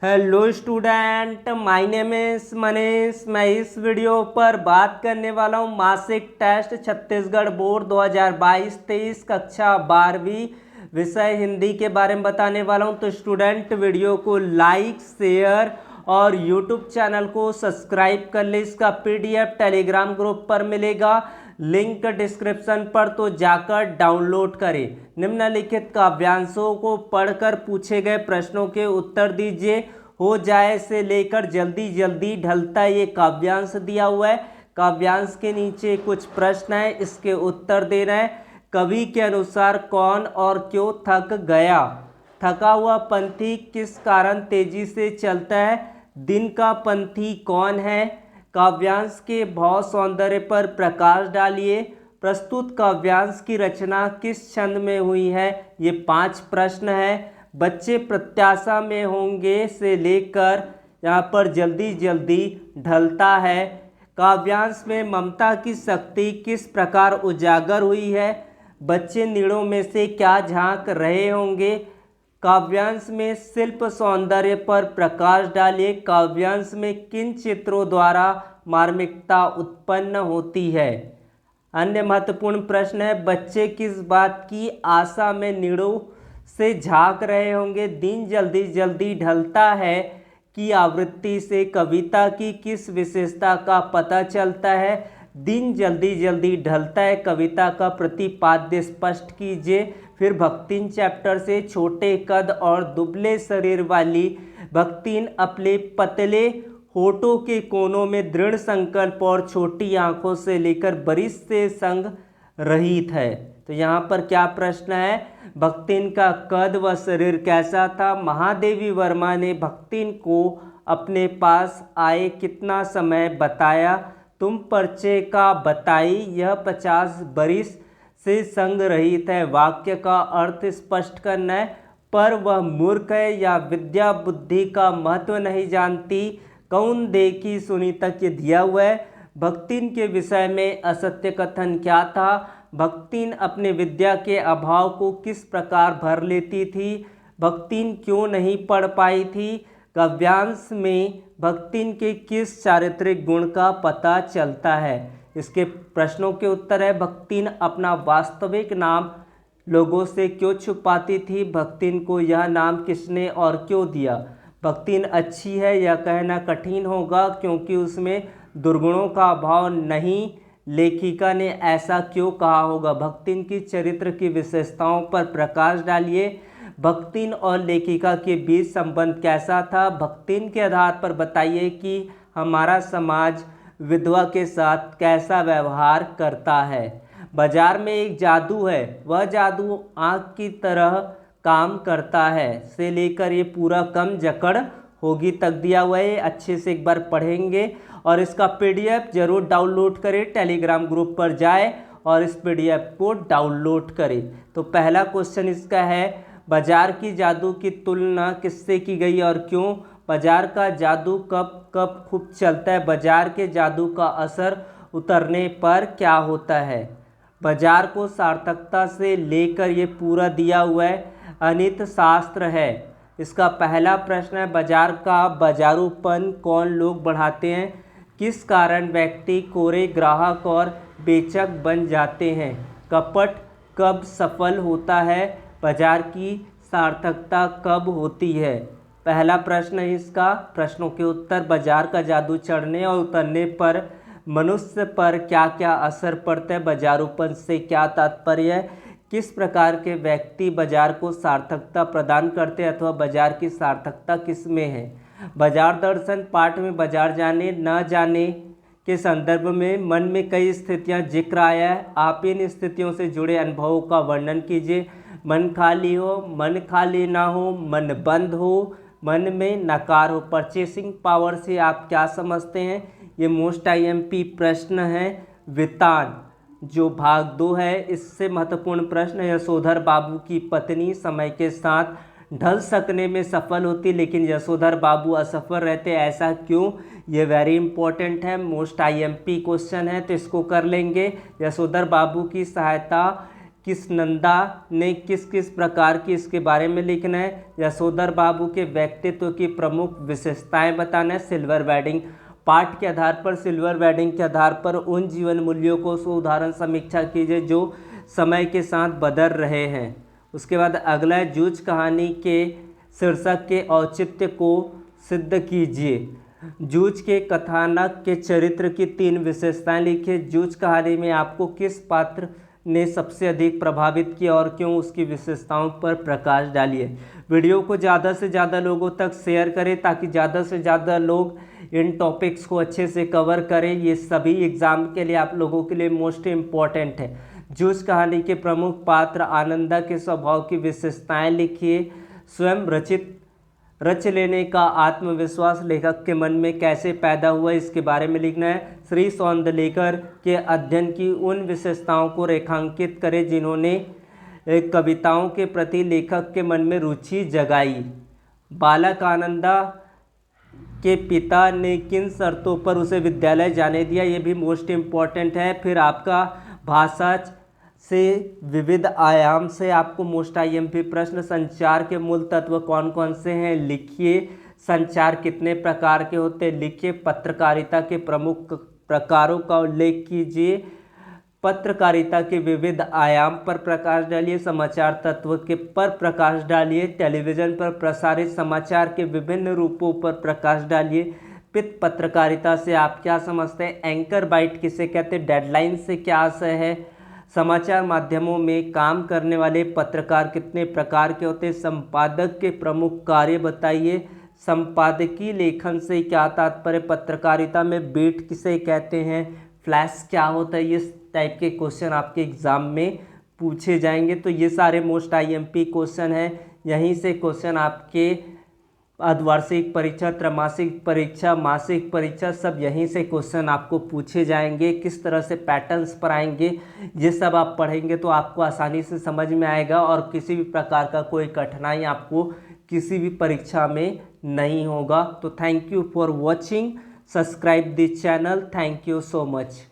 Hello student, my name is Manish. मैं इस video पर बात करने वाला हूँ मासिक टेस्ट छत्तीसगढ़ बोर्ड 2022-23 कक्षा 12वीं विषय हिंदी के बारे में बताने वाला हूँ। तो स्टूडेंट वीडियो को लाइक शेयर और यूट्यूब चैनल को सब्सक्राइब कर ले। इसका पीडीएफ टेलीग्राम ग्रुप पर मिलेगा, लिंक डिस्क्रिप्शन पर, तो जाकर डाउनलोड करें। निम्नलिखित काव्यांशों को पढ़कर पूछे गए प्रश्नों के उत्तर दीजिए। हो जाए से लेकर जल्दी जल्दी ढलता ये काव्यांश दिया हुआ है। काव्यांश के नीचे कुछ प्रश्न है, इसके उत्तर देना है। कवि के अनुसार कौन और क्यों थक गया? थका हुआ पंथी किस कारण तेजी से चलता है? दिन का पंथी कौन है? काव्यांश के भाव सौंदर्य पर प्रकाश डालिए। प्रस्तुत काव्यांश की रचना किस छंद में हुई है? ये 5 प्रश्न है। बच्चे प्रत्याशा में होंगे से लेकर यहाँ पर जल्दी जल्दी ढलता है। काव्यांश में ममता की शक्ति किस प्रकार उजागर हुई है? बच्चे नीड़ों में से क्या झांक रहे होंगे? काव्यांश में शिल्प सौंदर्य पर प्रकाश डालिए। काव्यांश में किन चित्रों द्वारा मार्मिकता उत्पन्न होती है? अन्य महत्वपूर्ण प्रश्न है, बच्चे किस बात की आशा में नीड़ों से झांक रहे होंगे? दिन जल्दी जल्दी ढलता है की आवृत्ति से कविता की किस विशेषता का पता चलता है? दिन जल्दी जल्दी ढलता है कविता का प्रतिपाद्य स्पष्ट कीजिए। फिर भक्तिन चैप्टर से, छोटे कद और दुबले शरीर वाली भक्तिन अपने पतले होठों के कोनों में दृढ़ संकल्प और छोटी आंखों से लेकर बरिश से संग रहित है। तो यहाँ पर क्या प्रश्न है? भक्तिन का कद व शरीर कैसा था? महादेवी वर्मा ने भक्तिन को अपने पास आए कितना समय बताया? तुम परिचय का बताई, यह 50 बरिस से संग रहित है। वाक्य का अर्थ स्पष्ट करना है। पर वह मूर्ख है या विद्या बुद्धि का महत्व नहीं जानती, कौन देखी सुनी तक ये दिया हुआ है। भक्तिन के विषय में असत्य कथन क्या था? भक्तिन अपने विद्या के अभाव को किस प्रकार भर लेती थी? भक्तिन क्यों नहीं पढ़ पाई थी? काव्यांश में भक्तिन के किस चारित्रिक गुण का पता चलता है? इसके प्रश्नों के उत्तर है, भक्तिन अपना वास्तविक नाम लोगों से क्यों छुपाती थी? भक्तिन को यह नाम किसने और क्यों दिया? भक्तिन अच्छी है यह कहना कठिन होगा क्योंकि उसमें दुर्गुणों का अभाव नहीं, लेखिका ने ऐसा क्यों कहा होगा? भक्तिन की चरित्र की विशेषताओं पर प्रकाश डालिए। भक्तिन और लेखिका के बीच संबंध कैसा था? भक्तिन के आधार पर बताइए कि हमारा समाज विधवा के साथ कैसा व्यवहार करता है। बाजार में एक जादू है, वह जादू आँख की तरह काम करता है से लेकर ये पूरा कम जकड़ होगी तक दिया हुआ है। अच्छे से एक बार पढ़ेंगे और इसका पीडीएफ जरूर डाउनलोड करें। टेलीग्राम ग्रुप पर जाए और इस पीडीएफ को डाउनलोड करें। तो पहला क्वेश्चन इसका है, बाजार की जादू की तुलना किससे की गई और क्यों? बाजार का जादू कब कब खूब चलता है? बाजार के जादू का असर उतरने पर क्या होता है? बाजार को सार्थकता से लेकर ये पूरा दिया हुआ है। अनित शास्त्र है। इसका पहला प्रश्न है, बाजार का बाजारूपन कौन लोग बढ़ाते हैं? किस कारण व्यक्ति कोरे ग्राहक और बेचक बन जाते हैं? कपट कब सफल होता है? बाजार की सार्थकता कब होती है? पहला प्रश्न है इसका। प्रश्नों के उत्तर, बाजार का जादू चढ़ने और उतरने पर मनुष्य पर क्या क्या असर पड़ता है? बाजारूपन से क्या तात्पर्य है? किस प्रकार के व्यक्ति बाजार को सार्थकता प्रदान करते हैं अथवा बाजार की सार्थकता किस में है? बाजार दर्शन पाठ में बाजार जाने न जाने के संदर्भ में मन में कई स्थितियां जिक्र आया है। आप इन स्थितियों से जुड़े अनुभवों का वर्णन कीजिए। मन खाली हो, मन खाली ना हो, मन बंद हो, मन में नकार हो। परचेसिंग पावर से आप क्या समझते हैं? ये मोस्ट आईएमपी प्रश्न है। वितान जो भाग 2 है, इससे महत्वपूर्ण प्रश्न है, यशोधर बाबू की पत्नी समय के साथ ढल सकने में सफल होती लेकिन यशोधर बाबू असफल रहते, ऐसा क्यों? ये वेरी इंपॉर्टेंट है, मोस्ट आईएमपी क्वेश्चन है, तो इसको कर लेंगे। यशोधर बाबू की सहायता किस नंदा ने किस किस प्रकार की इसके बारे में लिखना है। यशोधर बाबू के व्यक्तित्व की प्रमुख विशेषताएं बताना है। सिल्वर वेडिंग पाठ के आधार पर, सिल्वर वेडिंग के आधार पर उन जीवन मूल्यों को उदाहरण समीक्षा कीजिए जो समय के साथ बदल रहे हैं। उसके बाद अगला है जूझ कहानी के शीर्षक के औचित्य को सिद्ध कीजिए। जूझ के कथानक के चरित्र की 3 विशेषताएं लिखिए। जूझ कहानी में आपको किस पात्र ने सबसे अधिक प्रभावित किया और क्यों, उसकी विशेषताओं पर प्रकाश डालिए। वीडियो को ज़्यादा से ज़्यादा लोगों तक शेयर करें ताकि ज़्यादा से ज़्यादा लोग इन टॉपिक्स को अच्छे से कवर करें। ये सभी एग्ज़ाम के लिए आप लोगों के लिए मोस्ट इम्पॉर्टेंट है। जूझ कहानी के प्रमुख पात्र आनंदा के स्वभाव की विशेषताएं लिखिए। स्वयं रच लेने का आत्मविश्वास लेखक के मन में कैसे पैदा हुआ, इसके बारे में लिखना है। श्री सौंदलेकर के अध्ययन की उन विशेषताओं को रेखांकित करें जिन्होंने कविताओं के प्रति लेखक के मन में रुचि जगाई। बालक आनंदा के पिता ने किन शर्तों पर उसे विद्यालय जाने दिया, ये भी मोस्ट इम्पॉर्टेंट है। फिर आपका भाषा से विविध आयाम से आपको मोस्ट IMP प्रश्न। संचार के मूल तत्व कौन कौन से हैं लिखिए। संचार कितने प्रकार के होते हैं लिखिए। पत्रकारिता के प्रमुख प्रकारों का उल्लेख कीजिए। पत्रकारिता के विविध आयाम पर प्रकाश डालिए। समाचार तत्व के पर प्रकाश डालिए। टेलीविज़न पर प्रसारित समाचार के विभिन्न रूपों पर प्रकाश डालिए। पित पत्रकारिता से आप क्या समझते हैं। एंकर बाइट किसे कहते हैं। डेडलाइन से क्या आशय है। समाचार माध्यमों में काम करने वाले पत्रकार कितने प्रकार के होते हैं। संपादक के प्रमुख कार्य बताइए। संपादकीय लेखन से क्या तात्पर्य। पत्रकारिता में बीट किसे कहते हैं। फ्लैश क्या होता है। इस टाइप के क्वेश्चन आपके एग्जाम में पूछे जाएंगे। तो ये सारे मोस्ट IMP क्वेश्चन हैं। यहीं से क्वेश्चन आपके अर्धवार्षिक परीक्षा, त्रैमासिक परीक्षा, मासिक परीक्षा, सब यहीं से क्वेश्चन आपको पूछे जाएंगे। किस तरह से पैटर्न्स पर आएंगे ये सब आप पढ़ेंगे तो आपको आसानी से समझ में आएगा और किसी भी प्रकार का कोई कठिनाई आपको किसी भी परीक्षा में नहीं होगा। तो thank you for watching, subscribe this channel. Thank you so much.